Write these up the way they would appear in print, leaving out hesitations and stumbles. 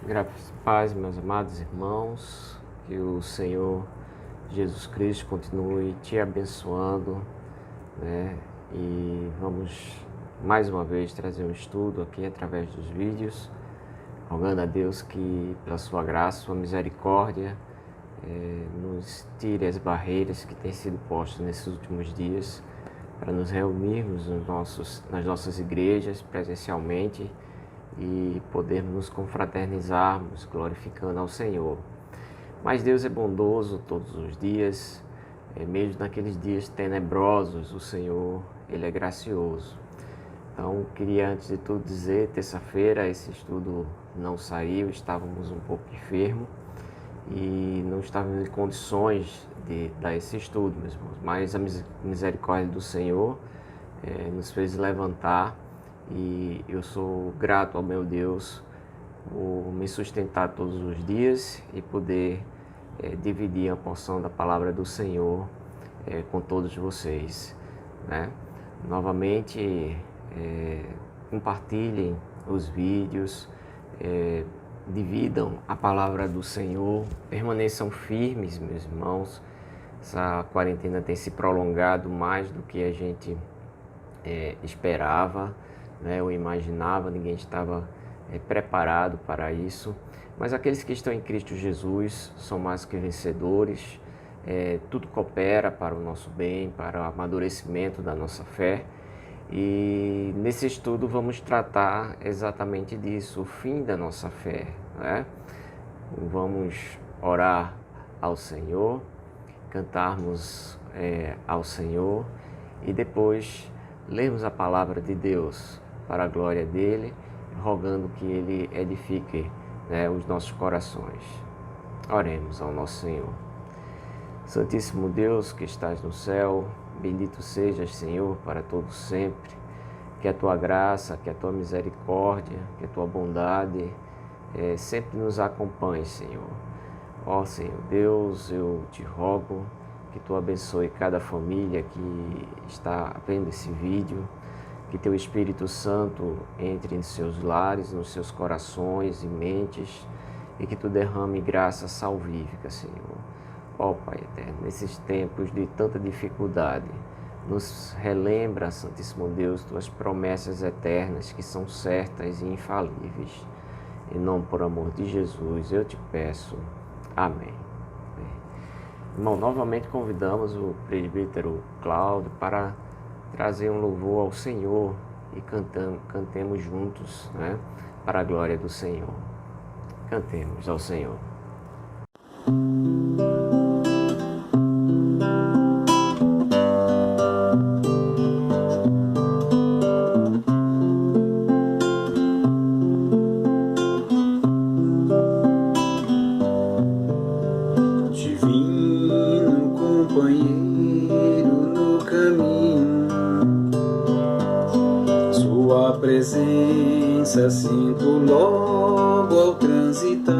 Graças e paz, meus amados irmãos, que o Senhor Jesus Cristo continue te abençoando, né? E vamos mais uma vez trazer um estudo aqui através dos vídeos, rogando a Deus que, pela sua graça, sua misericórdia, nos tire as barreiras que têm sido postas nesses últimos dias para nos reunirmos nas nossas igrejas presencialmente e podermos nos confraternizarmos, glorificando ao Senhor. Mas Deus é bondoso todos os dias, mesmo naqueles dias tenebrosos, o Senhor, Ele é gracioso. Então, queria antes de tudo dizer, terça-feira esse estudo não saiu, estávamos um pouco enfermos e não estávamos em condições de dar esse estudo, meus irmãos. Mas a misericórdia do Senhor nos fez levantar e eu sou grato ao meu Deus por me sustentar todos os dias e poder dividir a porção da palavra do Senhor com todos vocês, né? Novamente, compartilhem os vídeos, dividam a palavra do Senhor, permaneçam firmes, meus irmãos. Essa quarentena tem se prolongado mais do que a gente esperava, né? Eu imaginava, ninguém estava preparado para isso, mas aqueles que estão em Cristo Jesus são mais que vencedores. Tudo coopera para o nosso bem, para o amadurecimento da nossa fé, e nesse estudo vamos tratar exatamente disso, o fim da nossa fé, né? Vamos orar ao Senhor, cantarmos ao Senhor e depois lermos a palavra de Deus para a glória dele, rogando que ele edifique, né, os nossos corações. Oremos ao nosso Senhor. Santíssimo Deus que estás no céu, bendito sejas, Senhor, para todos sempre. Que a tua graça, que a tua misericórdia, que a tua bondade sempre nos acompanhe, Senhor. Ó Senhor Deus, eu te rogo que tu abençoe cada família que está vendo esse vídeo, que teu Espírito Santo entre em seus lares, nos seus corações e mentes, e que tu derrame graça salvífica, Senhor. Ó Pai eterno, nesses tempos de tanta dificuldade, nos relembra, Santíssimo Deus, tuas promessas eternas que são certas e infalíveis. Em nome, por amor de Jesus, eu te peço. Amém. Irmão, novamente convidamos o presbítero Cláudio para trazer um louvor ao Senhor e cantemos juntos, né, para a glória do Senhor. Cantemos ao Senhor. Divino companheiro no caminho, sua presença sinto logo ao transitar.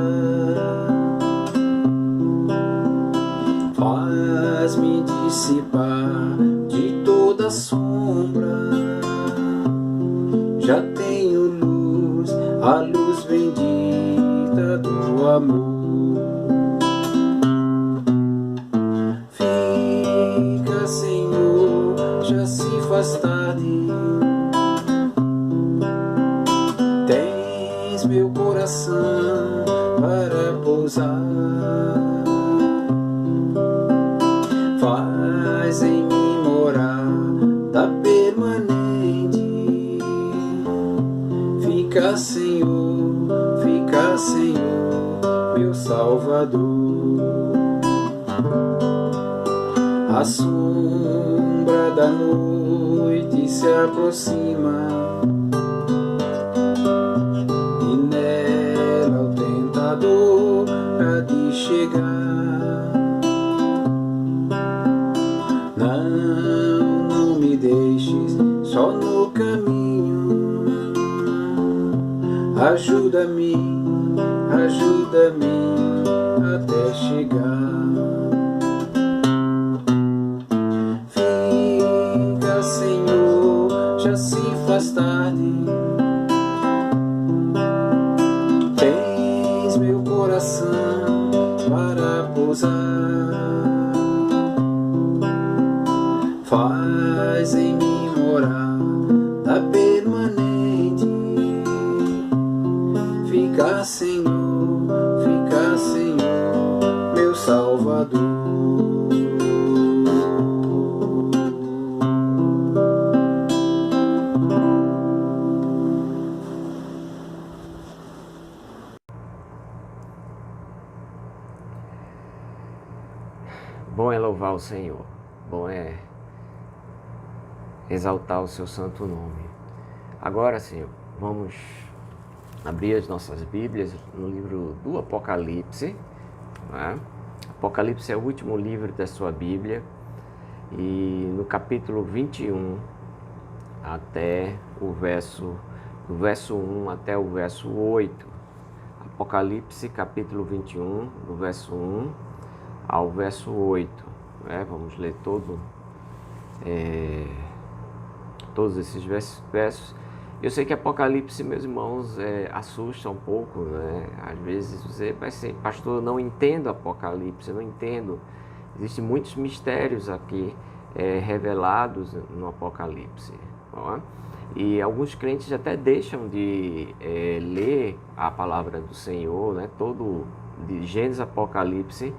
Faz-me dissipar de toda sombra. Já tenho luz, a luz bendita do amor. Fica, Senhor, já se faz tarde. Tens meu coração para pousar. Faz em mim morada permanente. Fica, Senhor, meu Salvador. A sombra da noite se aproxima e nela o tentador há de chegar. Não me deixes só no caminho. Ajuda-me até chegar. Fica, Senhor, já se faz tarde. Tem habitação para pousar. Faz em mim morada permanente. Fica, Senhor, meu Salvador. Bom é louvar o Senhor, bom é exaltar o seu santo nome. Agora, Senhor, vamos abrir as nossas Bíblias no livro do Apocalipse, né? Apocalipse é o último livro da sua Bíblia, e no capítulo 21, até do verso 1 até o verso 8. Apocalipse, capítulo 21, do verso 1 ao verso 8. Né? Vamos ler todos esses versos. Eu sei que Apocalipse, meus irmãos, assusta um pouco, né? Às vezes você vai ser, pastor, eu não entendo Apocalipse, eu não entendo. Existem muitos mistérios aqui revelados no Apocalipse. Ó. E alguns crentes até deixam de ler a palavra do Senhor, né? Todo de Gênesis a Apocalipse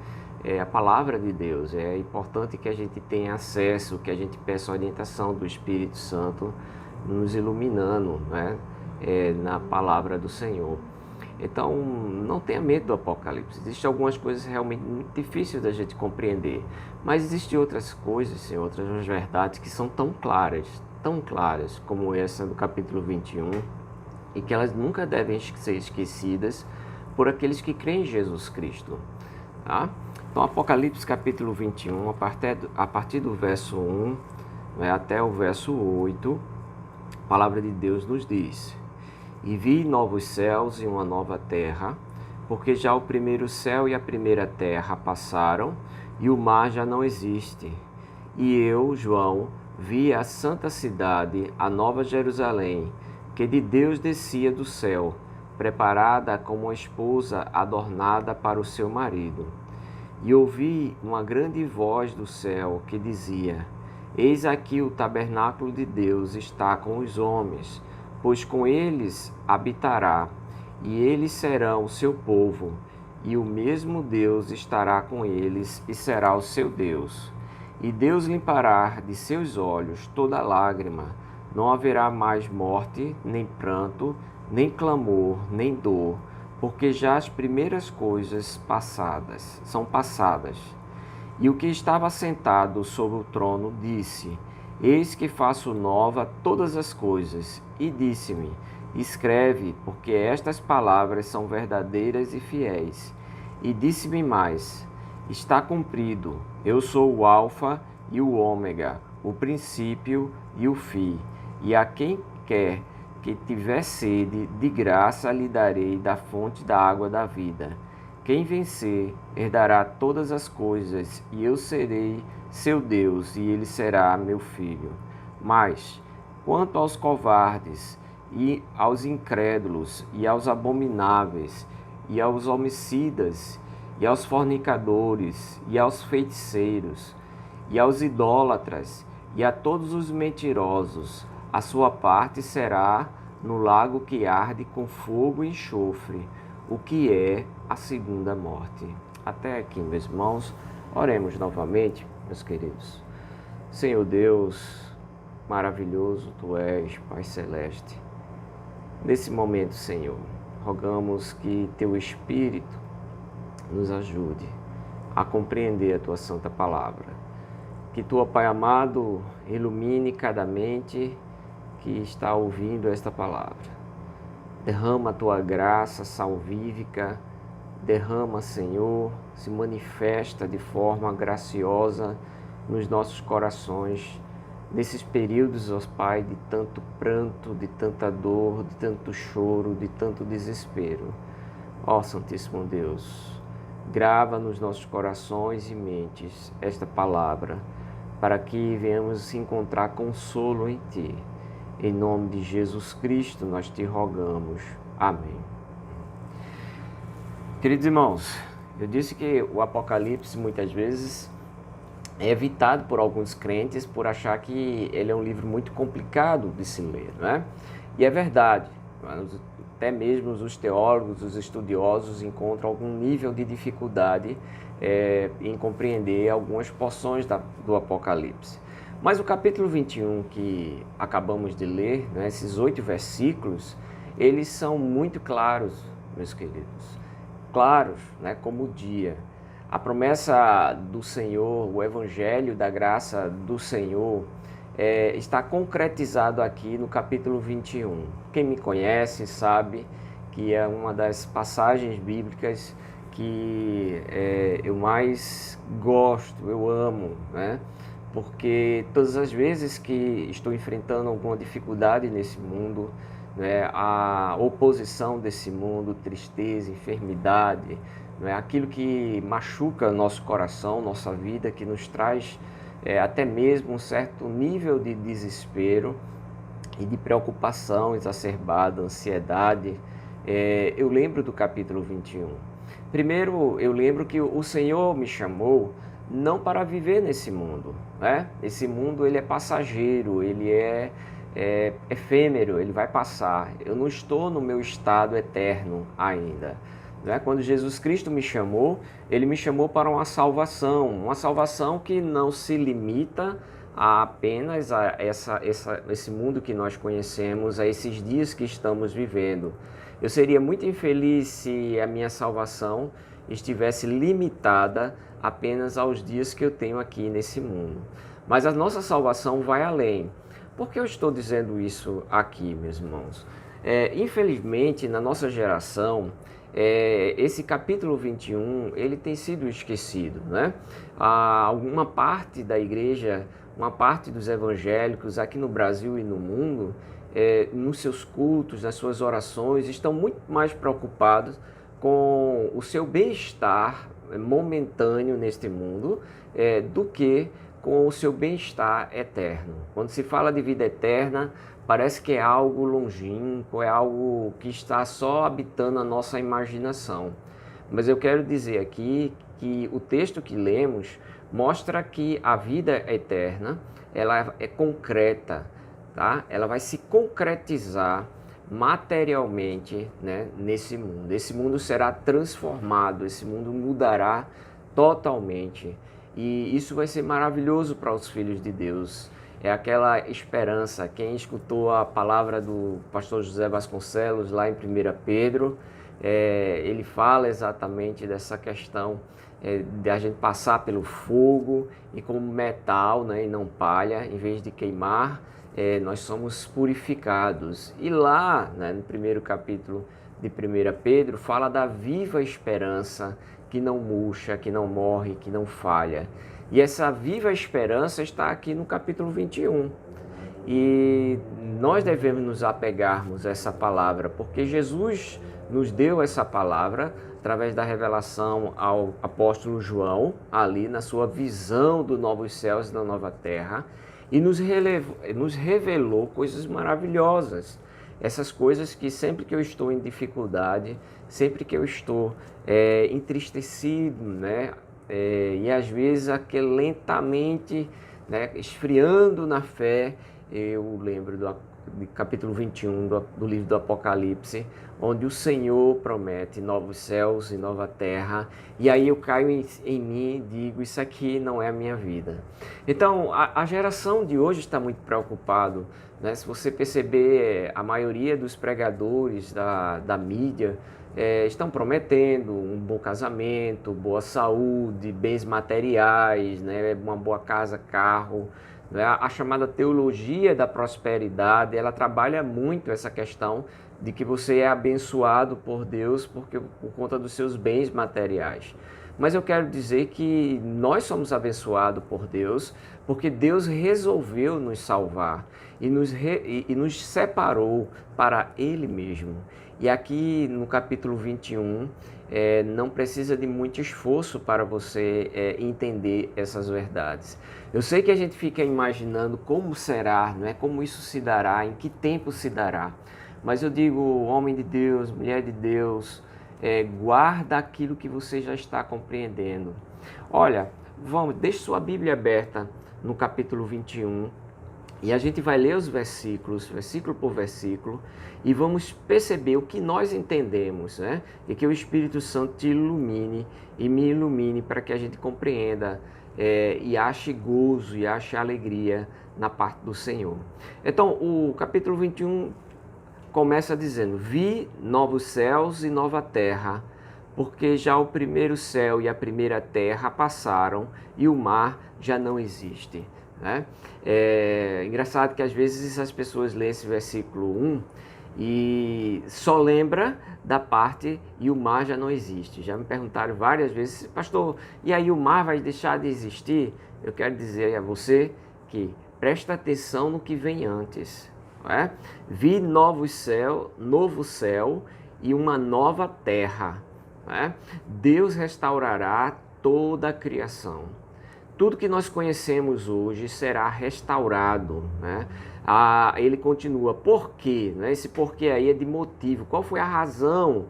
é a palavra de Deus. É importante que a gente tenha acesso, que a gente peça a orientação do Espírito Santo nos iluminando, né? Na palavra do Senhor. Então, não tenha medo do Apocalipse. Existem algumas coisas realmente muito difíceis da gente compreender, mas existem outras coisas, Senhor, outras verdades que são tão claras como essa do capítulo 21, e que elas nunca devem ser esquecidas por aqueles que creem em Jesus Cristo. Tá? Então, Apocalipse capítulo 21, a partir do verso 1, né, até o verso 8, a palavra de Deus nos diz: E vi novos céus e uma nova terra, porque já o primeiro céu e a primeira terra passaram, e o mar já não existe. E eu, João, vi a santa cidade, a nova Jerusalém, que de Deus descia do céu, preparada como uma esposa adornada para o seu marido. E ouvi uma grande voz do céu que dizia: Eis aqui o tabernáculo de Deus está com os homens, pois com eles habitará, e eles serão o seu povo, e o mesmo Deus estará com eles e será o seu Deus. E Deus limpará de seus olhos toda lágrima, não haverá mais morte, nem pranto, nem clamor, nem dor, porque já as primeiras coisas são passadas. E o que estava sentado sobre o trono disse: Eis que faço nova todas as coisas. E disse-me: Escreve, porque estas palavras são verdadeiras e fiéis. E disse-me mais: Está cumprido. Eu sou o Alfa e o Ômega, o princípio e o fim. E a quem quer que tiver sede, de graça lhe darei da fonte da água da vida. Quem vencer herdará todas as coisas, e eu serei seu Deus, e ele será meu filho. Mas, quanto aos covardes, e aos incrédulos, e aos abomináveis, e aos homicidas, e aos fornicadores, e aos feiticeiros, e aos idólatras, e a todos os mentirosos, a sua parte será no lago que arde com fogo e enxofre, o que é a segunda morte. Até aqui, meus irmãos, oremos novamente, meus queridos. Senhor Deus, maravilhoso Tu és, Pai Celeste. Nesse momento, Senhor, rogamos que Teu Espírito nos ajude a compreender a Tua Santa Palavra. Que Tu, Pai amado, ilumine cada mente que está ouvindo esta palavra. Derrama a Tua graça salvífica, derrama, Senhor, se manifesta de forma graciosa nos nossos corações, nesses períodos, ó Pai, de tanto pranto, de tanta dor, de tanto choro, de tanto desespero. Ó Santíssimo Deus, grava nos nossos corações e mentes esta palavra, para que venhamos encontrar consolo em Ti. Em nome de Jesus Cristo, nós Te rogamos. Amém. Queridos irmãos, eu disse que o Apocalipse muitas vezes é evitado por alguns crentes por achar que ele é um livro muito complicado de se ler, não é? E é verdade, até mesmo os teólogos, os estudiosos encontram algum nível de dificuldade em compreender algumas porções do Apocalipse. Mas o capítulo 21 que acabamos de ler, né, esses 8 versículos, eles são muito claros, meus queridos. Claros, né, como o dia. A promessa do Senhor, o evangelho da graça do Senhor, está concretizado aqui no capítulo 21. Quem me conhece sabe que é uma das passagens bíblicas que eu mais gosto, eu amo, né? Porque todas as vezes que estou enfrentando alguma dificuldade nesse mundo, né, a oposição desse mundo, tristeza, enfermidade, né, aquilo que machuca nosso coração, nossa vida, que nos traz até mesmo um certo nível de desespero e de preocupação exacerbada, ansiedade, eu lembro do capítulo 21. Primeiro, eu lembro que o Senhor me chamou não para viver nesse mundo, né? Esse mundo ele é passageiro, ele é efêmero, ele vai passar. Eu não estou no meu estado eterno ainda. Né? Quando Jesus Cristo me chamou, ele me chamou para uma salvação que não se limita a apenas a esse mundo que nós conhecemos, a esses dias que estamos vivendo. Eu seria muito infeliz se a minha salvação estivesse limitada apenas aos dias que eu tenho aqui nesse mundo. Mas a nossa salvação vai além. Por que eu estou dizendo isso aqui, meus irmãos? Infelizmente, na nossa geração, esse capítulo 21, ele tem sido esquecido, né? Alguma parte da igreja, uma parte dos evangélicos aqui no Brasil e no mundo, nos seus cultos, nas suas orações, estão muito mais preocupados com o seu bem-estar momentâneo neste mundo do que com o seu bem-estar eterno. Quando se fala de vida eterna, parece que é algo longínquo, é algo que está só habitando a nossa imaginação. Mas eu quero dizer aqui que o texto que lemos mostra que a vida eterna, ela é concreta, tá? Ela vai se concretizar materialmente, né, nesse mundo. Esse mundo será transformado, esse mundo mudará totalmente. E isso vai ser maravilhoso para os filhos de Deus. É aquela esperança. Quem escutou a palavra do pastor José Vasconcelos lá em 1 Pedro, ele fala exatamente dessa questão de a gente passar pelo fogo e como metal, né, e não palha, em vez de queimar, nós somos purificados. E lá, né, no primeiro capítulo de 1 Pedro, fala da viva esperança que não murcha, que não morre, que não falha. E essa viva esperança está aqui no capítulo 21. E nós devemos nos apegarmos a essa palavra, porque Jesus nos deu essa palavra através da revelação ao apóstolo João, ali na sua visão dos novos céus e da nova terra, e nos revelou coisas maravilhosas. Essas coisas que sempre que eu estou em dificuldade, sempre que eu estou entristecido, né, e às vezes lentamente, né, esfriando na fé, eu lembro do capítulo 21 do livro do Apocalipse, onde o Senhor promete novos céus e nova terra, e aí eu caio em mim e digo, isso aqui não é a minha vida. Então, a geração de hoje está muito preocupado, né? Se você perceber, a maioria dos pregadores da mídia estão prometendo um bom casamento, boa saúde, bens materiais, né? Uma boa casa, carro. A chamada teologia da prosperidade, ela trabalha muito essa questão de que você é abençoado por Deus por conta dos seus bens materiais. Mas eu quero dizer que nós somos abençoados por Deus porque Deus resolveu nos salvar e nos separou para Ele mesmo. E aqui no capítulo 21, não precisa de muito esforço para você entender essas verdades. Eu sei que a gente fica imaginando como será, não é? Como isso se dará, em que tempo se dará. Mas eu digo, homem de Deus, mulher de Deus, guarda aquilo que você já está compreendendo. Olha, deixe sua Bíblia aberta no capítulo 21 e a gente vai ler os versículos, versículo por versículo, e vamos perceber o que nós entendemos, né? E que o Espírito Santo te ilumine e me ilumine para que a gente compreenda e ache gozo e ache alegria na parte do Senhor. Então, o capítulo 21 começa dizendo: vi novos céus e nova terra, porque já o primeiro céu e a primeira terra passaram e o mar já não existe. Né? É engraçado que às vezes as pessoas lêem esse versículo 1 e só lembra da parte e o mar já não existe. Já me perguntaram várias vezes: pastor, e aí o mar vai deixar de existir? Eu quero dizer a você que presta atenção no que vem antes. Não é? Vi novo céu e uma nova terra. Né? Deus restaurará toda a criação. Tudo que nós conhecemos hoje será restaurado. Né? Ele continua, por quê? Né? Esse porquê aí é de motivo. Qual foi a razão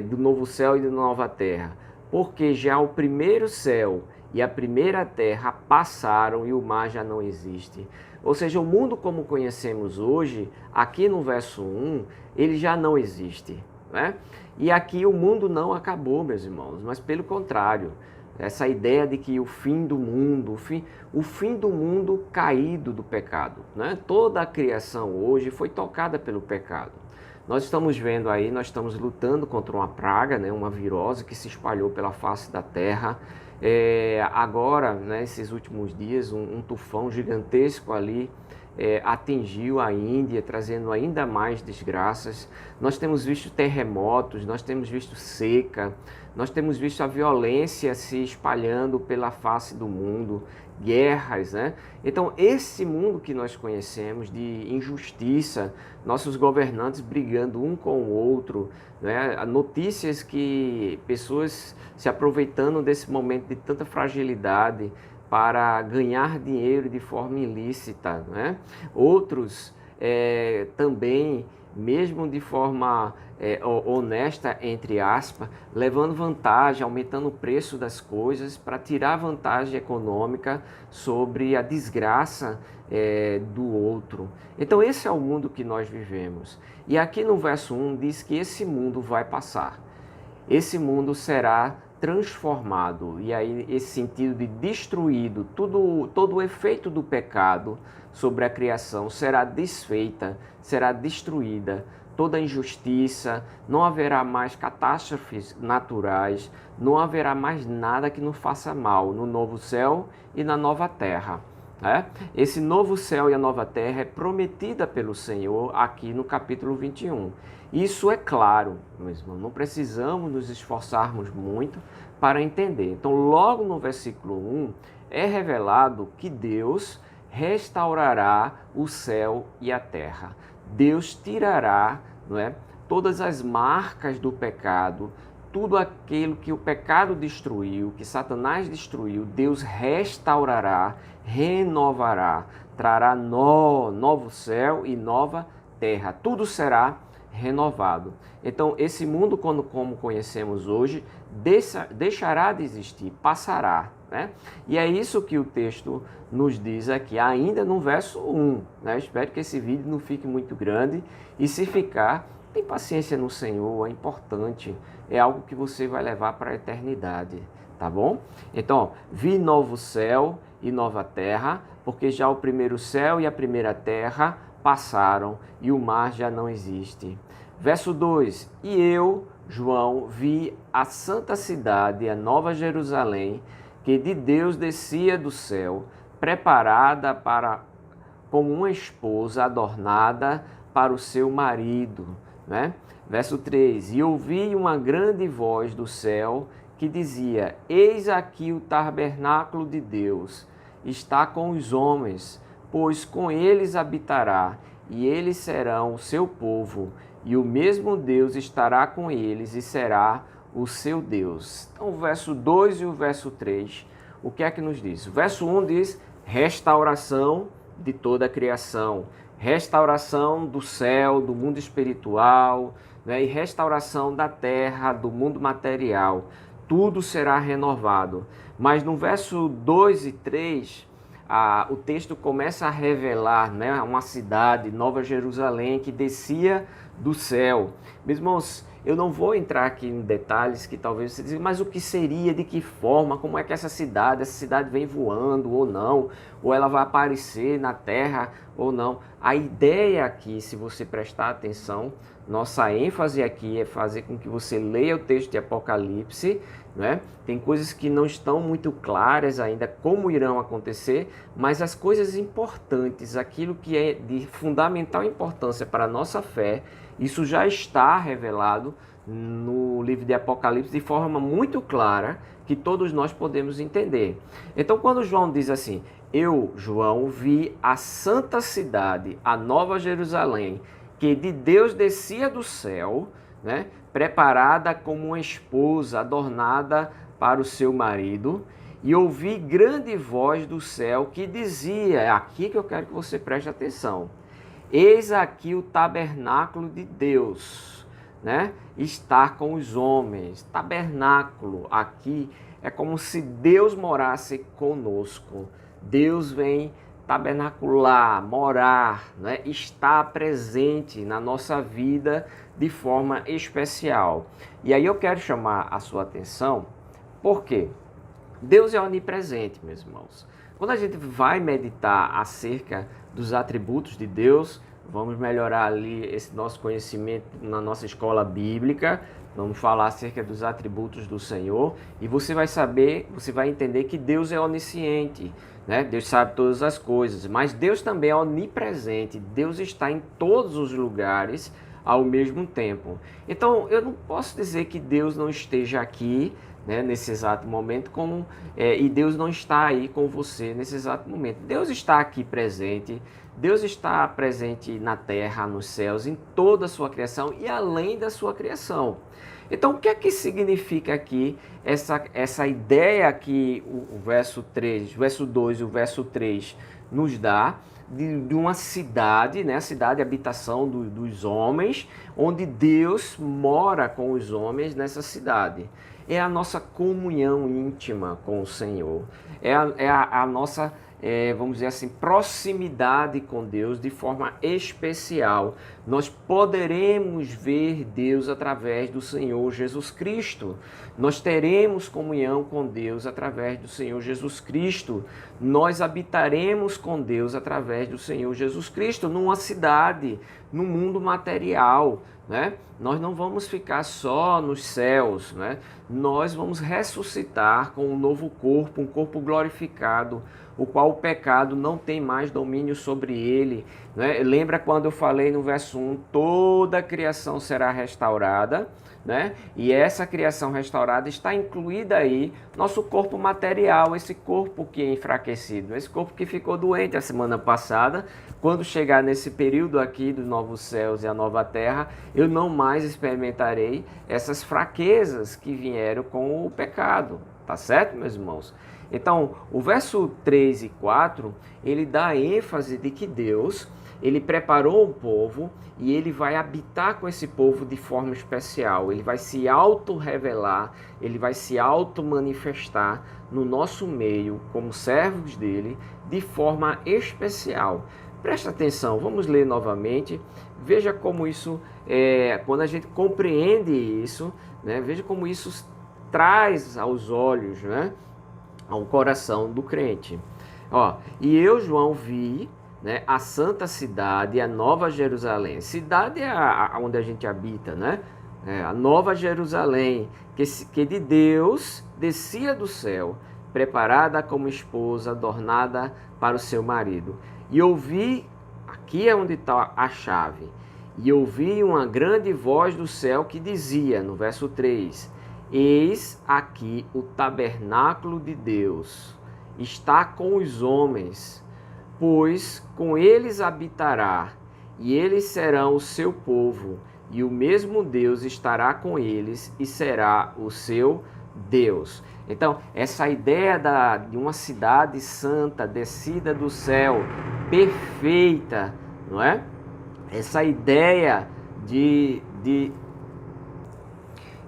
do novo céu e da nova terra? Porque já o primeiro céu e a primeira terra passaram e o mar já não existe. Ou seja, o mundo como conhecemos hoje, aqui no verso 1, ele já não existe. Né? E aqui o mundo não acabou, meus irmãos, mas pelo contrário, essa ideia de que o fim do mundo, o fim do mundo caído do pecado, né? Toda a criação hoje foi tocada pelo pecado. Nós estamos vendo aí, nós estamos lutando contra uma praga, né? Uma virose que se espalhou pela face da terra. Agora, nesses últimos dias, um tufão gigantesco ali atingiu a Índia, trazendo ainda mais desgraças. Nós temos visto terremotos, nós temos visto seca, nós temos visto a violência se espalhando pela face do mundo, guerras, né? Então, esse mundo que nós conhecemos de injustiça, nossos governantes brigando um com o outro, né? Notícias que pessoas se aproveitando desse momento de tanta fragilidade para ganhar dinheiro de forma ilícita, né? Outros também, mesmo de forma honesta, entre aspas, levando vantagem, aumentando o preço das coisas para tirar vantagem econômica sobre a desgraça do outro. Então esse é o mundo que nós vivemos. E aqui no verso 1 diz que esse mundo vai passar. Esse mundo será transformado, e aí esse sentido de destruído, todo o efeito do pecado sobre a criação será desfeita, será destruída, toda injustiça, não haverá mais catástrofes naturais, não haverá mais nada que nos faça mal no novo céu e na nova terra. Esse novo céu e a nova terra é prometida pelo Senhor aqui no capítulo 21. Isso é claro, mesmo, não precisamos nos esforçarmos muito para entender. Então, logo no versículo 1, é revelado que Deus restaurará o céu e a terra. Deus tirará, não é, todas as marcas do pecado, tudo aquilo que o pecado destruiu, que Satanás destruiu, Deus restaurará, renovará, trará novo céu e nova terra. Tudo será renovado. Então, esse mundo, como conhecemos hoje, deixará de existir, passará. Né? E é isso que o texto nos diz aqui, ainda no verso 1. Né? Espero que esse vídeo não fique muito grande, e se ficar, tem paciência no Senhor, é importante, é algo que você vai levar para a eternidade, tá bom? Então, vi novo céu e nova terra, porque já o primeiro céu e a primeira terra passaram e o mar já não existe. Verso 2, e eu, João, vi a santa cidade, a nova Jerusalém, que de Deus descia do céu, preparada como uma esposa adornada para o seu marido. Né? Verso 3, e ouvi uma grande voz do céu que dizia, eis aqui o tabernáculo de Deus, está com os homens, pois com eles habitará, e eles serão o seu povo, e o mesmo Deus estará com eles e será o seu Deus. Então o verso 2 e o verso 3, o que é que nos diz? O verso 1 diz restauração de toda a criação, restauração do céu, do mundo espiritual, né, e restauração da terra, do mundo material. Tudo será renovado. Mas no verso 2 e 3, o texto começa a revelar, né, uma cidade, Nova Jerusalém, que descia do céu. Meus irmãos, eu não vou entrar aqui em detalhes que talvez você diga, mas o que seria, de que forma, como é que essa cidade vem voando ou não, ou ela vai aparecer na terra ou não. A ideia aqui, se você prestar atenção, nossa ênfase aqui é fazer com que você leia o texto de Apocalipse, né? Tem coisas que não estão muito claras ainda como irão acontecer, mas as coisas importantes, aquilo que é de fundamental importância para a nossa fé, isso já está revelado no livro de Apocalipse de forma muito clara que todos nós podemos entender. Então, quando João diz assim, eu, João, vi a santa cidade, a Nova Jerusalém, que de Deus descia do céu, né, preparada como uma esposa adornada para o seu marido, e ouvi grande voz do céu que dizia, é aqui que eu quero que você preste atenção, eis aqui o tabernáculo de Deus, né, está com os homens. Tabernáculo aqui é como se Deus morasse conosco. Deus vem tabernacular, morar, né? Estar presente na nossa vida de forma especial. E aí eu quero chamar a sua atenção, porque Deus é onipresente, meus irmãos. Quando a gente vai meditar acerca dos atributos de Deus, vamos melhorar ali esse nosso conhecimento na nossa escola bíblica, vamos falar acerca dos atributos do Senhor, e você vai saber, você vai entender que Deus é onisciente, né? Deus sabe todas as coisas, mas Deus também é onipresente, Deus está em todos os lugares ao mesmo tempo. Então, eu não posso dizer que Deus não esteja aqui, né, nesse exato momento, e Deus não está aí com você nesse exato momento. Deus está aqui presente, Deus está presente na terra, nos céus, em toda a sua criação e além da sua criação. Então, o que é que significa aqui essa ideia que o verso 3, o verso 2 e o verso 3 nos dá de uma cidade, né, a cidade, a habitação dos homens, onde Deus mora com os homens nessa cidade. É a nossa comunhão íntima com o Senhor, é a nossa, vamos dizer assim, proximidade com Deus de forma especial. Nós poderemos ver Deus através do Senhor Jesus Cristo. Nós teremos comunhão com Deus através do Senhor Jesus Cristo. Nós habitaremos com Deus através do Senhor Jesus Cristo numa cidade, no mundo material, né? Nós não vamos ficar só nos céus, né? Nós vamos ressuscitar com um novo corpo, um corpo glorificado, o qual o pecado não tem mais domínio sobre ele, né? Lembra quando eu falei no verso 1, toda a criação será restaurada, né? E essa criação restaurada está incluída aí nosso corpo material, esse corpo que é enfraquecido, esse corpo que ficou doente a semana passada. Quando chegar nesse período aqui dos novos céus e a nova terra, eu não mais experimentarei essas fraquezas que vieram com o pecado, tá certo, meus irmãos? Então, o verso 3 e 4, ele dá ênfase de que Deus, ele preparou um povo e ele vai habitar com esse povo de forma especial. Ele vai se auto-revelar, ele vai se auto-manifestar no nosso meio, como servos dele, de forma especial. Presta atenção, vamos ler novamente. Veja como isso, quando a gente compreende isso, né? Veja como isso traz aos olhos, né? Ao coração do crente. Ó, e eu, João, vi, né, a santa cidade, a Nova Jerusalém. Cidade é onde a gente habita, né? A Nova Jerusalém, que de Deus descia do céu, preparada como esposa, adornada para o seu marido. E ouvi, aqui é onde está a chave, e ouvi uma grande voz do céu que dizia, no verso 3, eis aqui o tabernáculo de Deus, está com os homens, pois com eles habitará, e eles serão o seu povo, e o mesmo Deus estará com eles e será o seu Deus. Então, essa ideia de uma cidade santa, descida do céu, perfeita, não é? Essa ideia de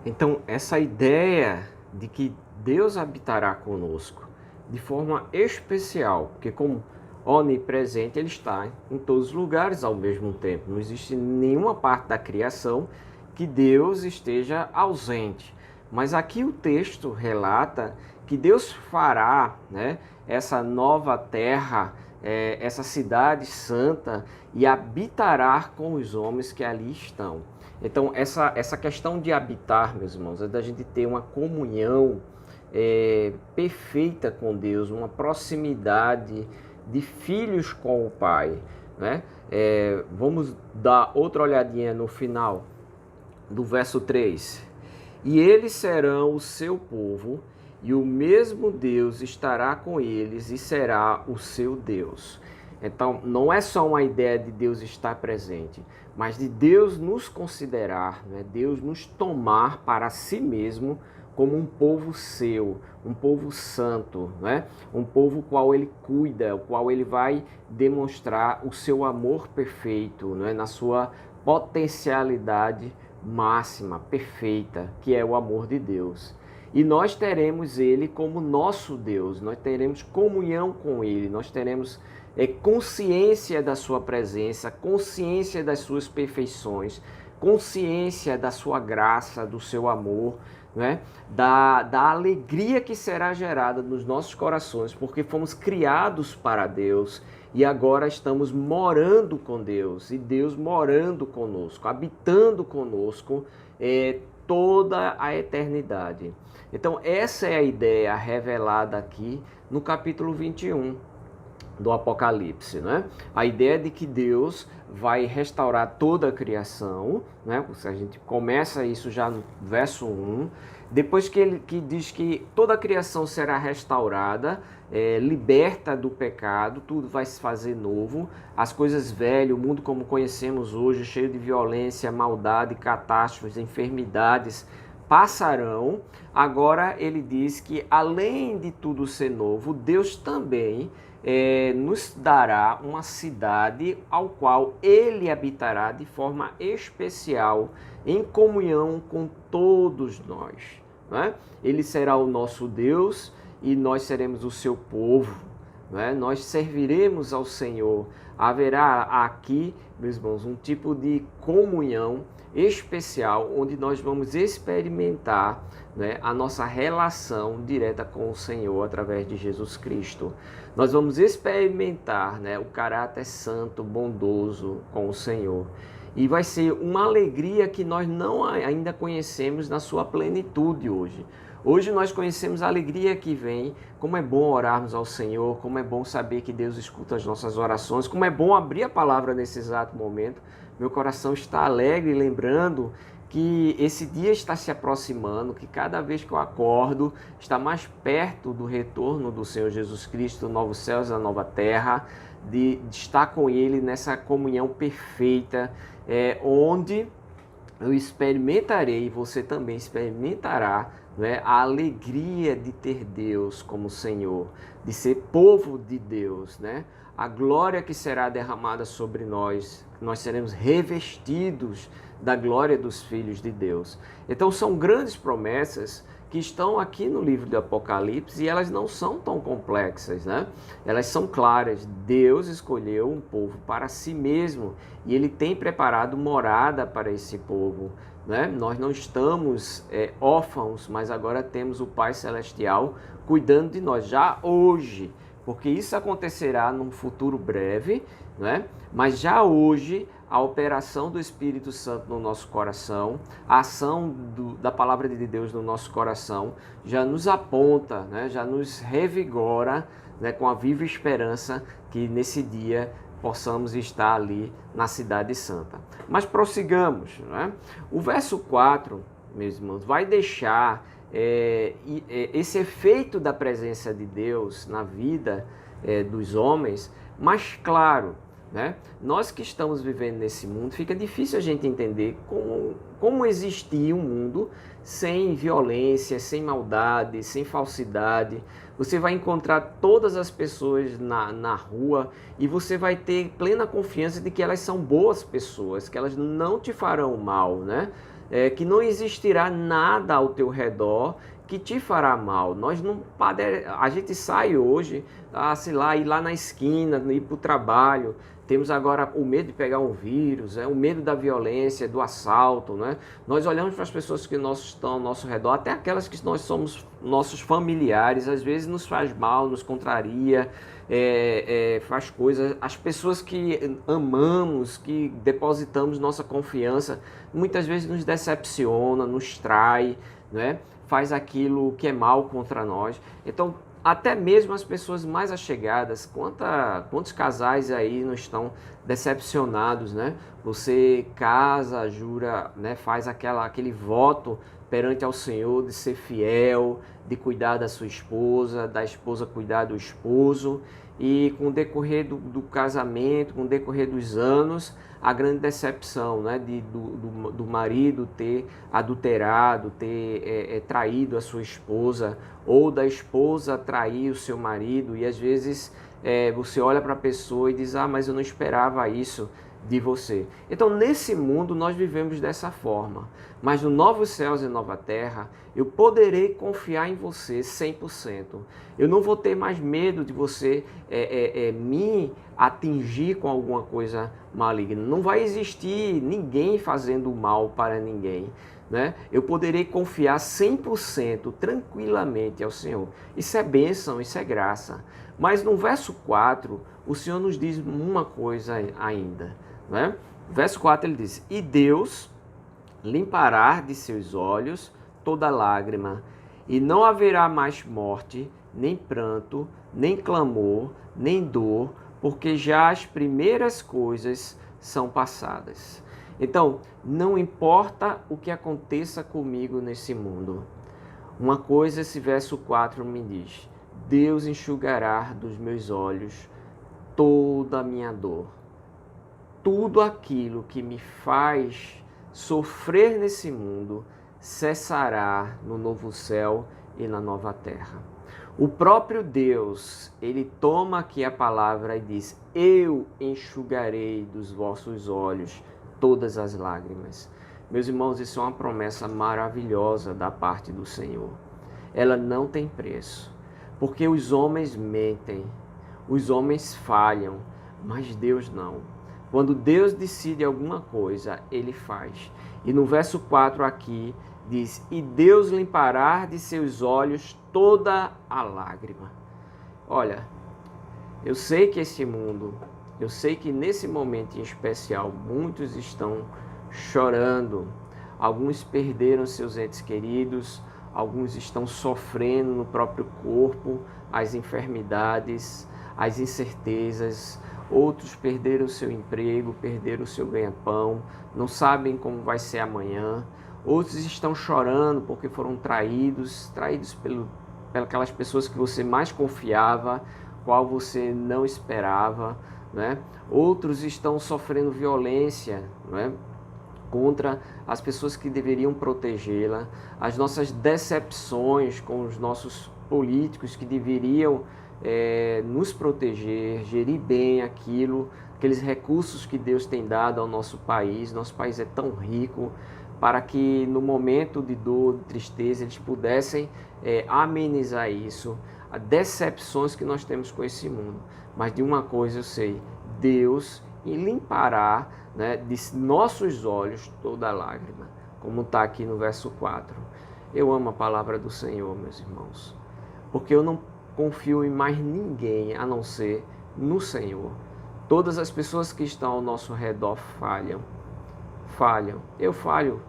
Então, essa ideia de que Deus habitará conosco de forma especial, porque como onipresente ele está em todos os lugares ao mesmo tempo. Não existe nenhuma parte da criação que Deus esteja ausente. Mas aqui o texto relata que Deus fará, né, essa nova terra, essa cidade santa, e habitará com os homens que ali estão. Então, essa questão de habitar, meus irmãos, é da gente ter uma comunhão perfeita com Deus, uma proximidade de filhos com o Pai, né? Vamos dar outra olhadinha no final do verso 3. E eles serão o seu povo, e o mesmo Deus estará com eles e será o seu Deus. Então, não é só uma ideia de Deus estar presente, mas de Deus nos considerar, né? Deus nos tomar para si mesmo como um povo seu, um povo santo, né? Um povo qual ele cuida, o qual ele vai demonstrar o seu amor perfeito, né? Na sua potencialidade máxima, perfeita, que é o amor de Deus. E nós teremos ele como nosso Deus, nós teremos comunhão com ele, nós teremos consciência da sua presença, consciência das suas perfeições, consciência da sua graça, do seu amor, né? Da alegria que será gerada nos nossos corações, porque fomos criados para Deus e agora estamos morando com Deus, e Deus morando conosco, habitando conosco toda a eternidade. Então essa é a ideia revelada aqui no capítulo 21 do Apocalipse, né? A ideia de que Deus vai restaurar toda a criação, né? A gente começa isso já no verso 1, depois que ele diz que toda a criação será restaurada, liberta do pecado, tudo vai se fazer novo, as coisas velhas, o mundo como conhecemos hoje, cheio de violência, maldade, catástrofes, enfermidades, passarão. Agora ele diz que além de tudo ser novo, Deus também nos dará uma cidade ao qual ele habitará de forma especial, em comunhão com todos nós, né? Ele será o nosso Deus e nós seremos o seu povo, né? Nós serviremos ao Senhor. Haverá aqui, meus irmãos, um tipo de comunhão especial, onde nós vamos experimentar, né, a nossa relação direta com o Senhor através de Jesus Cristo. Nós vamos experimentar, né, o caráter santo, bondoso com o Senhor. E vai ser uma alegria que nós não ainda conhecemos na sua plenitude hoje. Hoje nós conhecemos a alegria que vem, como é bom orarmos ao Senhor, como é bom saber que Deus escuta as nossas orações, como é bom abrir a palavra nesse exato momento. Meu coração está alegre, lembrando que esse dia está se aproximando, que cada vez que eu acordo está mais perto do retorno do Senhor Jesus Cristo, novos céus e a nova terra, de estar com Ele nessa comunhão perfeita, onde eu experimentarei, você também experimentará, né, a alegria de ter Deus como Senhor, de ser povo de Deus, né? A glória que será derramada sobre nós, nós seremos revestidos da glória dos filhos de Deus. Então são grandes promessas que estão aqui no livro do Apocalipse e elas não são tão complexas, né? Elas são claras. Deus escolheu um povo para si mesmo e Ele tem preparado morada para esse povo, né? Nós não estamos órfãos, mas agora temos o Pai Celestial cuidando de nós já hoje, porque isso acontecerá num futuro breve, né? Mas já hoje a operação do Espírito Santo no nosso coração, a ação da palavra de Deus no nosso coração já nos aponta, né? Já nos revigora, né? Com a viva esperança que nesse dia possamos estar ali na Cidade Santa. Mas prossigamos, né? O verso 4, meus irmãos, vai deixar esse efeito da presença de Deus na vida dos homens mais claro, né? Nós que estamos vivendo nesse mundo, fica difícil a gente entender como existia um mundo sem violência, sem maldade, sem falsidade. Você vai encontrar todas as pessoas na rua e você vai ter plena confiança de que elas são boas pessoas, que elas não te farão mal, né? que não existirá nada ao teu redor que te fará mal. A gente sai hoje, sei lá, ir lá na esquina, ir para o trabalho. Temos agora o medo de pegar um vírus, o medo da violência, do assalto, né? Nós olhamos para as pessoas que estão ao nosso redor, até aquelas que nós somos nossos familiares, às vezes nos faz mal, nos contraria, faz coisas. As pessoas que amamos, que depositamos nossa confiança, muitas vezes nos decepciona, nos trai, né? Faz aquilo que é mal contra nós. Então, até mesmo as pessoas mais achegadas, quantos casais aí não estão decepcionados, né? Você casa, jura, né? Faz aquele voto perante ao Senhor de ser fiel, de cuidar da sua esposa, da esposa cuidar do esposo, e com o decorrer do casamento, com o decorrer dos anos, a grande decepção, né, do marido ter adulterado, ter traído a sua esposa, ou da esposa trair o seu marido, e às vezes você olha para a pessoa e diz, mas eu não esperava isso de você. Então, nesse mundo, nós vivemos dessa forma. Mas no Novos Céus e Nova Terra, eu poderei confiar em você 100%. Eu não vou ter mais medo de você me atingir com alguma coisa maligna. Não vai existir ninguém fazendo mal para ninguém, né? Eu poderei confiar 100% tranquilamente ao Senhor. Isso é bênção, isso é graça. Mas no verso 4, o Senhor nos diz uma coisa ainda, né? Verso 4 ele diz, e Deus limpará de seus olhos toda lágrima, e não haverá mais morte, nem pranto, nem clamor, nem dor, porque já as primeiras coisas são passadas. Então, não importa o que aconteça comigo nesse mundo, uma coisa esse verso 4 me diz, Deus enxugará dos meus olhos toda a minha dor. Tudo aquilo que me faz sofrer nesse mundo cessará no novo céu e na nova terra. O próprio Deus, ele toma aqui a palavra e diz, eu enxugarei dos vossos olhos todas as lágrimas. Meus irmãos, isso é uma promessa maravilhosa da parte do Senhor. Ela não tem preço, porque os homens mentem, os homens falham, mas Deus não. Quando Deus decide alguma coisa, Ele faz. E no verso 4 aqui diz, e Deus limpará de seus olhos toda a lágrima. Olha, eu sei que esse mundo, eu sei que nesse momento em especial, muitos estão chorando. Alguns perderam seus entes queridos, alguns estão sofrendo no próprio corpo as enfermidades, as incertezas. Outros perderam o seu emprego, perderam o seu ganha-pão, não sabem como vai ser amanhã. Outros estão chorando porque foram traídos pelas pessoas que você mais confiava, qual você não esperava, né? Outros estão sofrendo violência, né, contra as pessoas que deveriam protegê-la. As nossas decepções com os nossos políticos que deveriam nos proteger, gerir bem aqueles recursos que Deus tem dado ao nosso país. Nosso país é tão rico para que no momento de dor, de tristeza, eles pudessem amenizar isso, as decepções que nós temos com esse mundo. Mas de uma coisa eu sei, Deus limpará, né, de nossos olhos toda lágrima, como está aqui no verso 4. Eu amo a palavra do Senhor, meus irmãos, porque eu não confio em mais ninguém a não ser no Senhor. Todas as pessoas que estão ao nosso redor falham. Eu falho,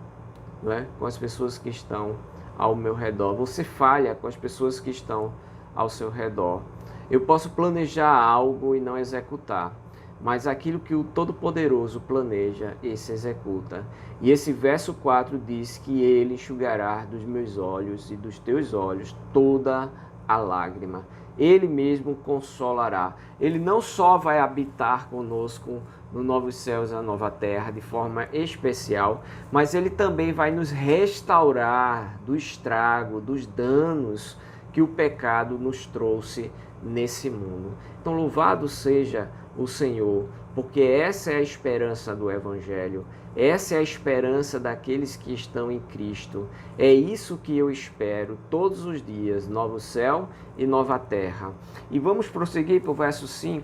né, com as pessoas que estão ao meu redor. Você falha com as pessoas que estão ao seu redor. Eu posso planejar algo e não executar, mas aquilo que o Todo-Poderoso planeja, esse executa. E esse verso 4 diz que Ele enxugará dos meus olhos e dos teus olhos toda a lágrima. Ele mesmo consolará. Ele não só vai habitar conosco no Novos Céus e na Nova Terra de forma especial, mas Ele também vai nos restaurar do estrago, dos danos que o pecado nos trouxe nesse mundo. Então, louvado seja o Senhor, porque essa é a esperança do Evangelho. Essa é a esperança daqueles que estão em Cristo. É isso que eu espero todos os dias, novo céu e nova terra. E vamos prosseguir para o verso 5.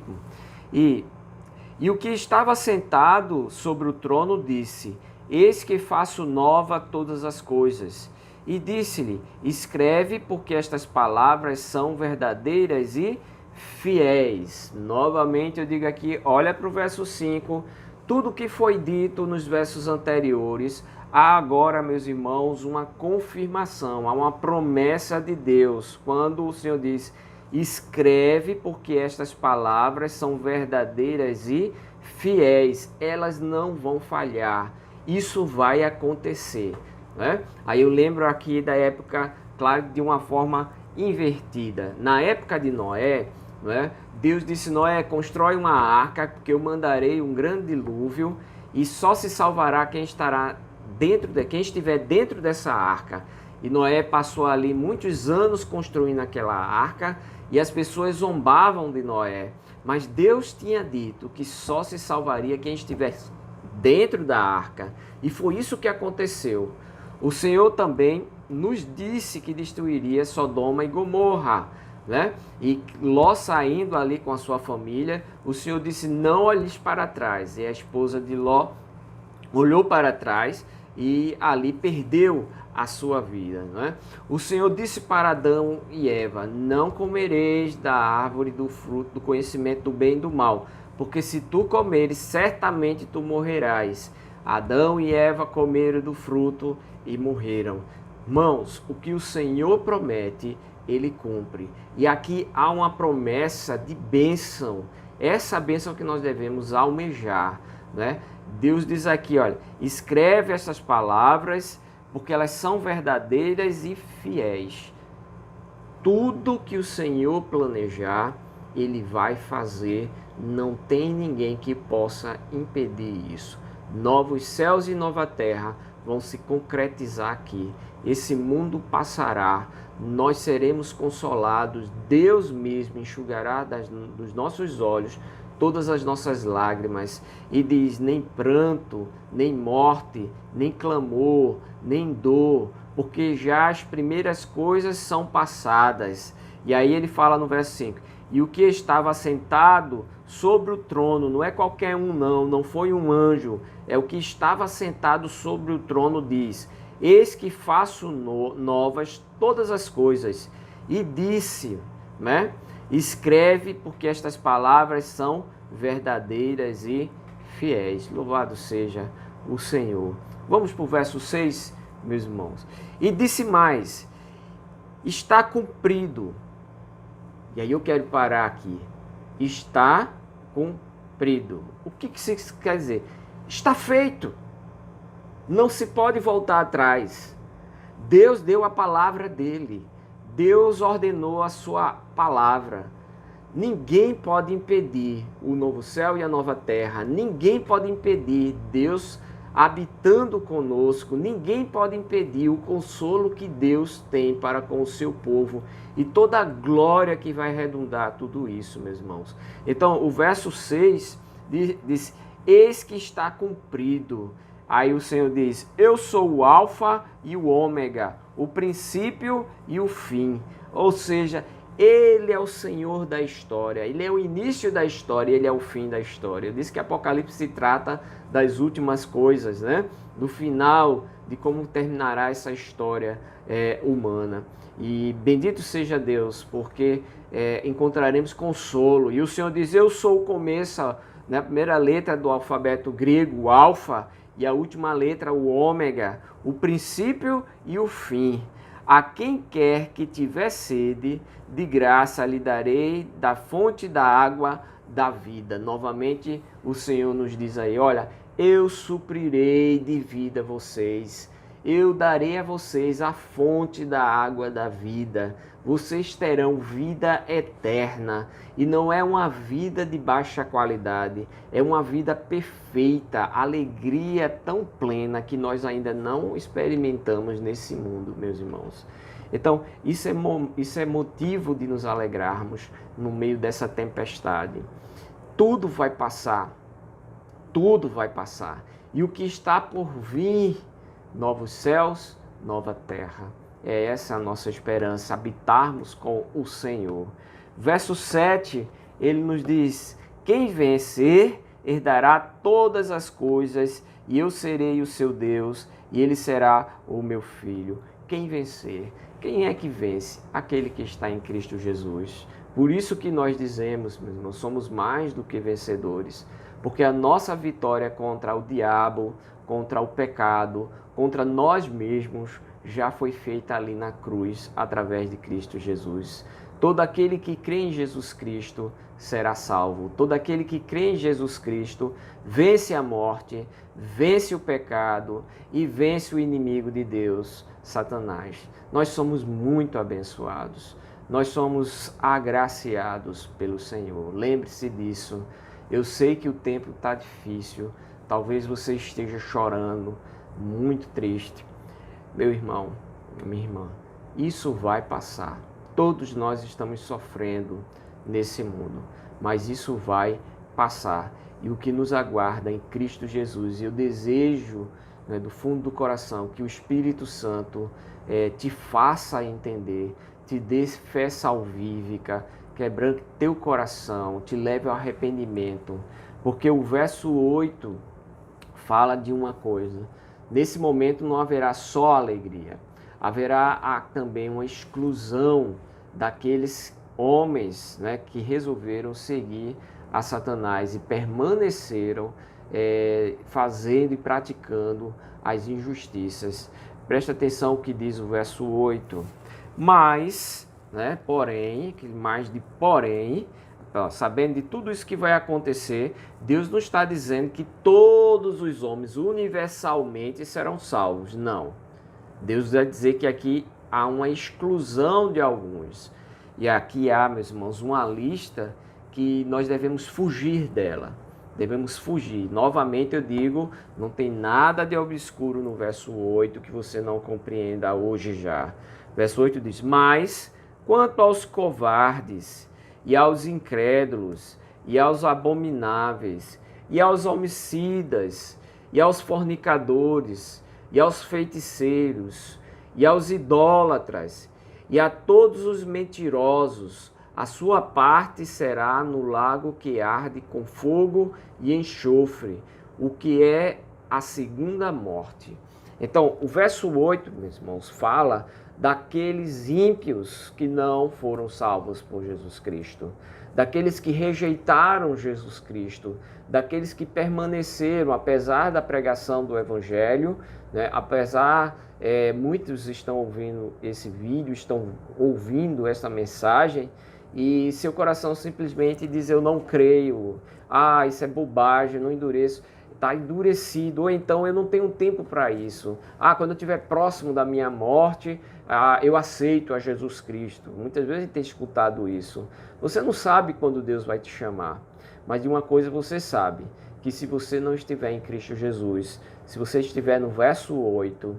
E o que estava sentado sobre o trono disse: Eis que faço nova todas as coisas. E disse-lhe: Escreve, porque estas palavras são verdadeiras e fiéis. Novamente eu digo aqui, olha para o verso 5. Tudo que foi dito nos versos anteriores, há agora, meus irmãos, uma confirmação, há uma promessa de Deus. Quando o Senhor diz: Escreve, porque estas palavras são verdadeiras e fiéis. Elas não vão falhar. Isso vai acontecer, né? Aí eu lembro aqui da época, claro, de uma forma invertida. Na época de Noé, né, Deus disse: Noé, constrói uma arca, porque eu mandarei um grande dilúvio e só se salvará quem estiver dentro dessa arca. E Noé passou ali muitos anos construindo aquela arca e as pessoas zombavam de Noé. Mas Deus tinha dito que só se salvaria quem estivesse dentro da arca. E foi isso que aconteceu. O Senhor também nos disse que destruiria Sodoma e Gomorra, né? E Ló, saindo ali com a sua família, o Senhor disse: não olhes para trás. E a esposa de Ló olhou para trás e ali perdeu a sua vida, né? O Senhor disse para Adão e Eva: não comereis da árvore do fruto do conhecimento do bem e do mal, porque se tu comeres, certamente tu morrerás. Adão e Eva comeram do fruto e morreram. Irmãos, o que o Senhor promete, Ele cumpre. E aqui há uma promessa de bênção. Essa bênção que nós devemos almejar, né? Deus diz aqui, olha, escreve essas palavras, porque elas são verdadeiras e fiéis. Tudo que o Senhor planejar, Ele vai fazer. Não tem ninguém que possa impedir isso. Novos céus e nova terra vão se concretizar aqui. Esse mundo passará, nós seremos consolados, Deus mesmo enxugará dos nossos olhos todas as nossas lágrimas. E diz: nem pranto, nem morte, nem clamor, nem dor, porque já as primeiras coisas são passadas. E aí ele fala no verso 5: e o que estava sentado sobre o trono, não é qualquer um não foi um anjo, é o que estava sentado sobre o trono, diz: eis que faço novas todas as coisas. E disse, né? Escreve, porque estas palavras são verdadeiras e fiéis. Louvado seja o Senhor. Vamos para o verso 6, meus irmãos. E disse mais: está cumprido. E aí eu quero parar aqui. Está cumprido. O que isso quer dizer? Está feito. Não se pode voltar atrás. Deus deu a palavra dele. Deus ordenou a sua palavra. Ninguém pode impedir o novo céu e a nova terra. Ninguém pode impedir Deus habitando conosco. Ninguém pode impedir o consolo que Deus tem para com o seu povo e toda a glória que vai redundar tudo isso, meus irmãos. Então, o verso 6 diz: eis que está cumprido. Aí o Senhor diz: eu sou o alfa e o ômega, o princípio e o fim. Ou seja, Ele é o Senhor da história, Ele é o início da história, Ele é o fim da história. Eu disse que Apocalipse se trata das últimas coisas, né? Do final, de como terminará essa história humana. E bendito seja Deus, porque encontraremos consolo. E o Senhor diz: eu sou o começo, né? A primeira letra do alfabeto grego, o alfa, e a última letra, o ômega, o princípio e o fim. A quem quer que tiver sede, de graça lhe darei da fonte da água da vida. Novamente o Senhor nos diz aí: olha, eu suprirei de vida vocês. Eu darei a vocês a fonte da água da vida. Vocês terão vida eterna. E não é uma vida de baixa qualidade. É uma vida perfeita, alegria tão plena que nós ainda não experimentamos nesse mundo, meus irmãos. Então, isso é motivo de nos alegrarmos no meio dessa tempestade. Tudo vai passar. Tudo vai passar. e o que está por vir, novos céus, nova terra. É essa a nossa esperança, habitarmos com o Senhor. Verso 7, ele nos diz: quem vencer herdará todas as coisas, e eu serei o seu Deus, e ele será o meu filho. Quem vencer? Quem é que vence? Aquele que está em Cristo Jesus. Por isso que nós dizemos, meus irmãos, somos mais do que vencedores, porque a nossa vitória contra o diabo, contra o pecado, contra nós mesmos, já foi feita ali na cruz, através de Cristo Jesus. Todo aquele que crê em Jesus Cristo será salvo. Todo aquele que crê em Jesus Cristo vence a morte, vence o pecado e vence o inimigo de Deus, Satanás. Nós somos muito abençoados. Nós somos agraciados pelo Senhor. Lembre-se disso. Eu sei que o tempo está difícil. Talvez você esteja chorando, muito triste. Meu irmão, minha irmã, isso vai passar. Todos nós estamos sofrendo nesse mundo, mas isso vai passar. E o que nos aguarda em Cristo Jesus, e eu desejo, do fundo do coração, que o Espírito Santo te faça entender, te dê fé salvífica, quebrante teu coração, te leve ao arrependimento, porque o verso 8 fala de uma coisa: nesse momento não haverá só alegria, haverá também uma exclusão daqueles homens, que resolveram seguir a Satanás e permaneceram fazendo e praticando as injustiças. Presta atenção o que diz o verso 8. Mas, porém, sabendo de tudo isso que vai acontecer, Deus não está dizendo que todos os homens universalmente serão salvos. Não. Deus vai dizer que aqui há uma exclusão de alguns. E aqui há, meus irmãos, uma lista que nós devemos fugir dela. Devemos fugir. Novamente eu digo, não tem nada de obscuro no verso 8 que você não compreenda hoje já. Verso 8 diz: mas quanto aos covardes, e aos incrédulos, e aos abomináveis, e aos homicidas, e aos fornicadores, e aos feiticeiros, e aos idólatras, e a todos os mentirosos, a sua parte será no lago que arde com fogo e enxofre, o que é a segunda morte. Então, o verso 8, meus irmãos, fala daqueles ímpios que não foram salvos por Jesus Cristo, daqueles que rejeitaram Jesus Cristo, daqueles que permaneceram, apesar da pregação do Evangelho, apesar, muitos estão ouvindo esse vídeo, estão ouvindo essa mensagem, e seu coração simplesmente diz: eu não creio, isso é bobagem, não endureço. Está endurecido, ou então eu não tenho tempo para isso. Quando eu estiver próximo da minha morte, eu aceito a Jesus Cristo. Muitas vezes a gente tem escutado isso. Você não sabe quando Deus vai te chamar, mas de uma coisa você sabe, que se você não estiver em Cristo Jesus, se você estiver no verso 8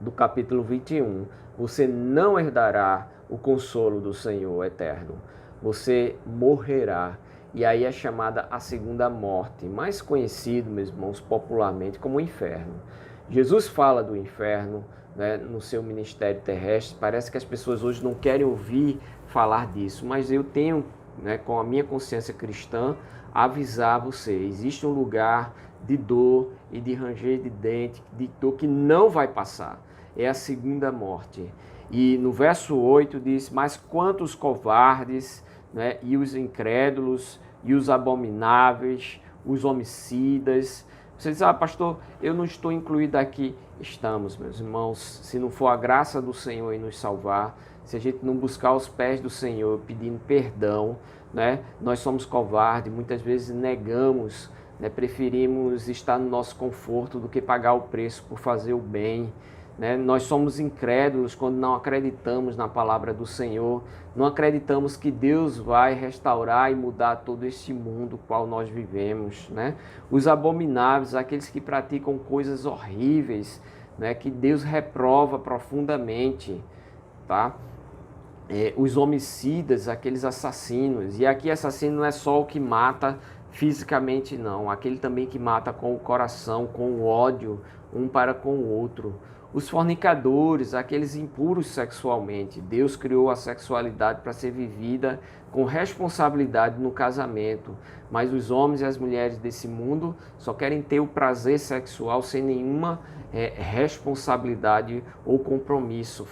do capítulo 21, você não herdará o consolo do Senhor eterno. Você morrerá. E aí é chamada a segunda morte, mais conhecido, meus irmãos, popularmente como o inferno. Jesus fala do inferno, no seu ministério terrestre. Parece que as pessoas hoje não querem ouvir falar disso, mas eu tenho, com a minha consciência cristã, avisar você: existe um lugar de dor e de ranger de dente, de dor que não vai passar. É a segunda morte. E no verso 8 diz: mas quantos covardes, e os incrédulos, e os abomináveis, os homicidas. Você diz: pastor, eu não estou incluído aqui. Estamos, meus irmãos. Se não for a graça do Senhor em nos salvar, se a gente não buscar os pés do Senhor pedindo perdão, nós somos covardes, muitas vezes negamos, preferimos estar no nosso conforto do que pagar o preço por fazer o bem. Nós somos incrédulos quando não acreditamos na palavra do Senhor, não acreditamos que Deus vai restaurar e mudar todo este mundo qual nós vivemos. Os abomináveis, aqueles que praticam coisas horríveis, que Deus reprova profundamente, tá? Os homicidas, aqueles assassinos, e aqui assassino não é só o que mata fisicamente não, aquele também que mata com o coração, com o ódio um para com o outro. Os fornicadores, aqueles impuros sexualmente. Deus criou a sexualidade para ser vivida com responsabilidade no casamento, mas os homens e as mulheres desse mundo só querem ter o prazer sexual sem nenhuma responsabilidade ou compromisso.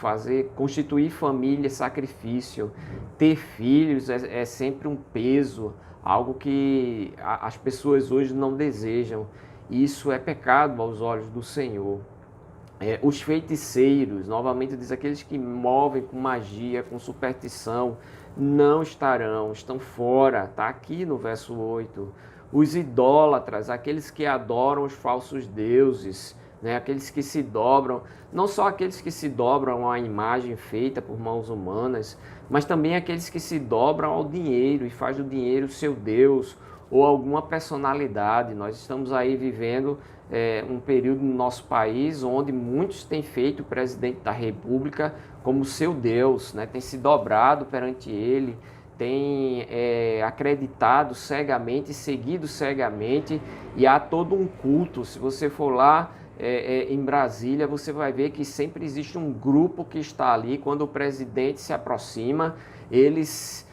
Constituir família, sacrifício, ter filhos é sempre um peso, algo que as pessoas hoje não desejam. Isso é pecado aos olhos do Senhor. Os feiticeiros, novamente diz, aqueles que movem com magia, com superstição, não estarão, estão fora, está aqui no verso 8. Os idólatras, aqueles que adoram os falsos deuses, né? Aqueles que se dobram, não só aqueles que se dobram à imagem feita por mãos humanas, mas também aqueles que se dobram ao dinheiro e faz do dinheiro seu Deus ou alguma personalidade. Nós estamos aí vivendo um período no nosso país onde muitos têm feito o presidente da República como seu Deus, né? Tem se dobrado perante ele, tem acreditado cegamente, seguido cegamente, e há todo um culto. Se você for lá em Brasília, você vai ver que sempre existe um grupo que está ali. Quando o presidente se aproxima, eles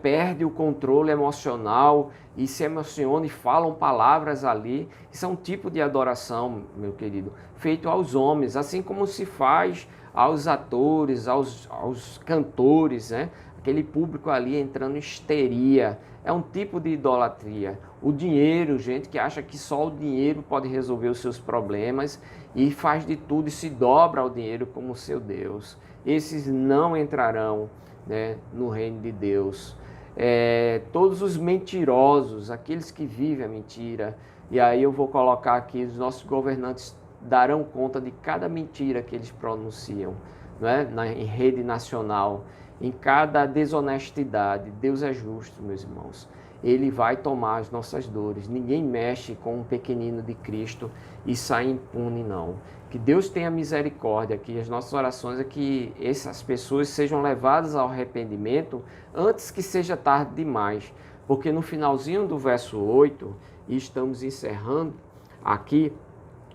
perdem o controle emocional e se emocionam e falam palavras ali. Isso é um tipo de adoração, meu querido, feito aos homens, assim como se faz aos atores, aos cantores, né? Aquele público ali entrando em histeria. É um tipo de idolatria. O dinheiro, gente que acha que só o dinheiro pode resolver os seus problemas e faz de tudo e se dobra ao dinheiro como seu Deus. Esses não entrarão, né, no reino de Deus. Todos os mentirosos, aqueles que vivem a mentira, e aí eu vou colocar aqui, os nossos governantes darão conta de cada mentira que eles pronunciam, né, em rede nacional, em cada desonestidade. Deus é justo, meus irmãos. Ele vai tomar as nossas dores. Ninguém mexe com um pequenino de Cristo e sai impune, não. Que Deus tenha misericórdia, que as nossas orações é que essas pessoas sejam levadas ao arrependimento antes que seja tarde demais. Porque no finalzinho do verso 8, e estamos encerrando aqui,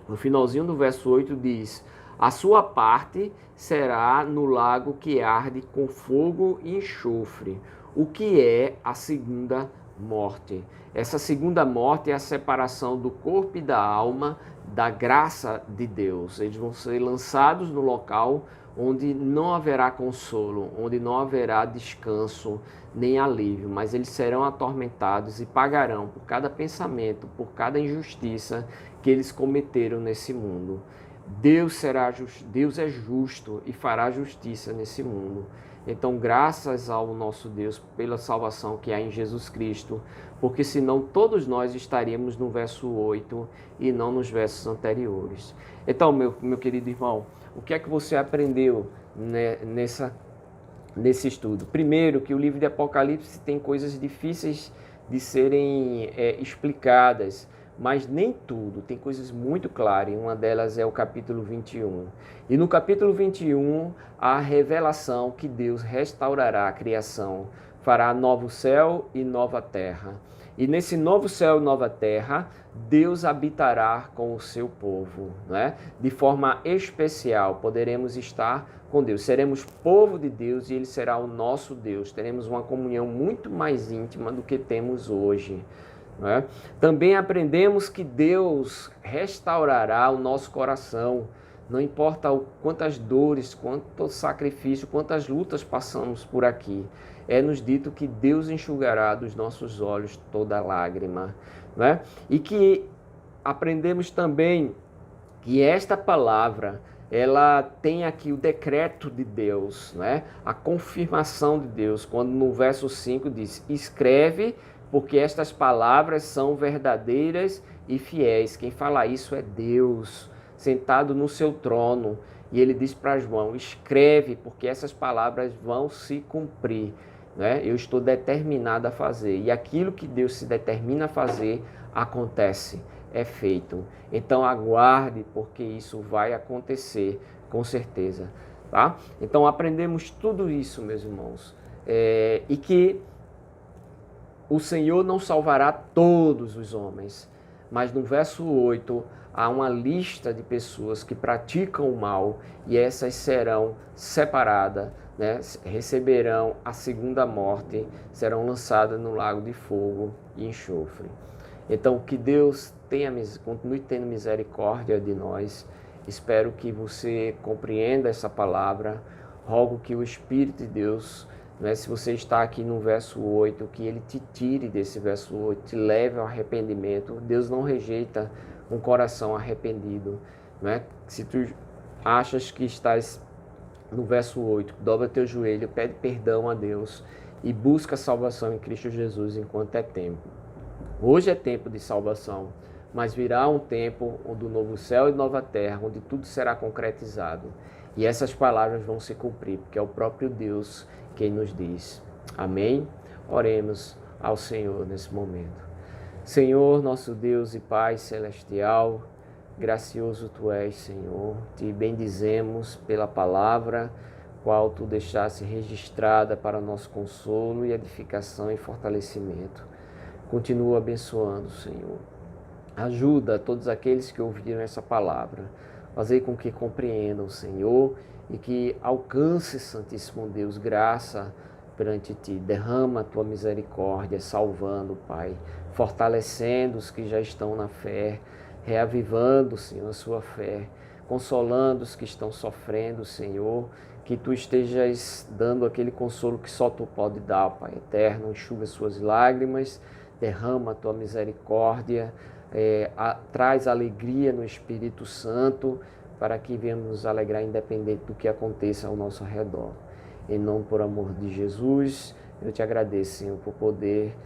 no finalzinho do verso 8 diz: a sua parte será no lago que arde com fogo e enxofre, o que é a segunda morte. Essa segunda morte é a separação do corpo e da alma da graça de Deus. Eles vão ser lançados no local onde não haverá consolo, onde não haverá descanso nem alívio, mas eles serão atormentados e pagarão por cada pensamento, por cada injustiça que eles cometeram nesse mundo. Deus é justo e fará justiça nesse mundo. Então, graças ao nosso Deus pela salvação que há em Jesus Cristo, porque senão todos nós estaríamos no verso 8 e não nos versos anteriores. Então, meu querido irmão, o que é que você aprendeu nesse estudo? Primeiro, que o livro de Apocalipse tem coisas difíceis de serem explicadas, mas nem tudo, tem coisas muito claras, e uma delas é o capítulo 21. E no capítulo 21, há a revelação que Deus restaurará a criação, fará novo céu e nova terra. E nesse novo céu e nova terra, Deus habitará com o seu povo, né? De forma especial, poderemos estar com Deus. Seremos povo de Deus e Ele será o nosso Deus. Teremos uma comunhão muito mais íntima do que temos hoje. Né? Também aprendemos que Deus restaurará o nosso coração. Não importa quantas dores, quanto sacrifício, quantas lutas passamos por aqui. É-nos dito que Deus enxugará dos nossos olhos toda lágrima. Né? E que aprendemos também que esta palavra, ela tem aqui o decreto de Deus, né? A confirmação de Deus, quando no verso 5 diz: escreve, porque estas palavras são verdadeiras e fiéis. Quem fala isso é Deus, sentado no seu trono. E ele diz para João: escreve, porque essas palavras vão se cumprir. Né? Eu estou determinado a fazer. E aquilo que Deus se determina a fazer, acontece, é feito. Então aguarde, porque isso vai acontecer, com certeza. Tá? Então aprendemos tudo isso, meus irmãos. E que o Senhor não salvará todos os homens, mas no verso 8 há uma lista de pessoas que praticam o mal e essas serão separadas, né? Receberão a segunda morte, serão lançadas no lago de fogo e enxofre. Então, que Deus continue tendo misericórdia de nós. Espero que você compreenda essa palavra. Rogo que o Espírito de Deus, né, se você está aqui no verso 8, que ele te tire desse verso 8, te leve ao arrependimento. Deus não rejeita um coração arrependido. Né? Se tu achas que estás no verso 8, dobra teu joelho, pede perdão a Deus e busca salvação em Cristo Jesus enquanto é tempo. Hoje é tempo de salvação, mas virá um tempo do novo céu e nova terra, onde tudo será concretizado. E essas palavras vão se cumprir, porque é o próprio Deus quem nos diz. Amém? Oremos ao Senhor nesse momento. Senhor, nosso Deus e Pai celestial, gracioso Tu és, Senhor. Te bendizemos pela palavra, qual Tu deixaste registrada para nosso consolo e edificação e fortalecimento. Continua abençoando, Senhor. Ajuda todos aqueles que ouviram essa palavra. Fazer com que compreendam, Senhor, e que alcance, Santíssimo Deus, graça perante Ti. Derrama a Tua misericórdia, salvando, Pai, fortalecendo os que já estão na fé, reavivando, Senhor, a sua fé, consolando os que estão sofrendo, Senhor, que Tu estejas dando aquele consolo que só Tu pode dar, Pai eterno. Enxuga suas lágrimas, derrama a Tua misericórdia, traz alegria no Espírito Santo, para que venhamos nos alegrar independente do que aconteça ao nosso redor. Em nome, por amor de Jesus, eu Te agradeço, Senhor, por poder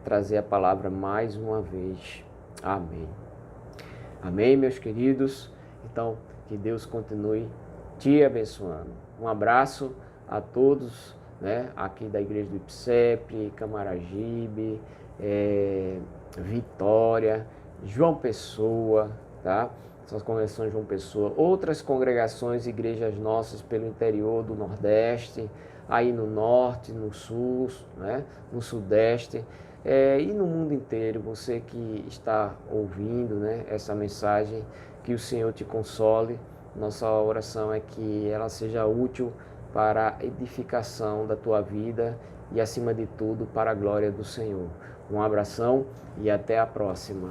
trazer a palavra mais uma vez. Amém. Amém, meus queridos. Então, que Deus continue te abençoando. Um abraço a todos, né, aqui da Igreja do Ipsep, Camaragibe, Vitória, João Pessoa, tá? Essas congregações de João Pessoa, outras congregações, igrejas nossas pelo interior do Nordeste, aí no Norte, no Sul, né? No Sudeste, e no mundo inteiro. Você que está ouvindo, né, essa mensagem, que o Senhor te console. Nossa oração é que ela seja útil para a edificação da tua vida e, acima de tudo, para a glória do Senhor. Um abração e até a próxima.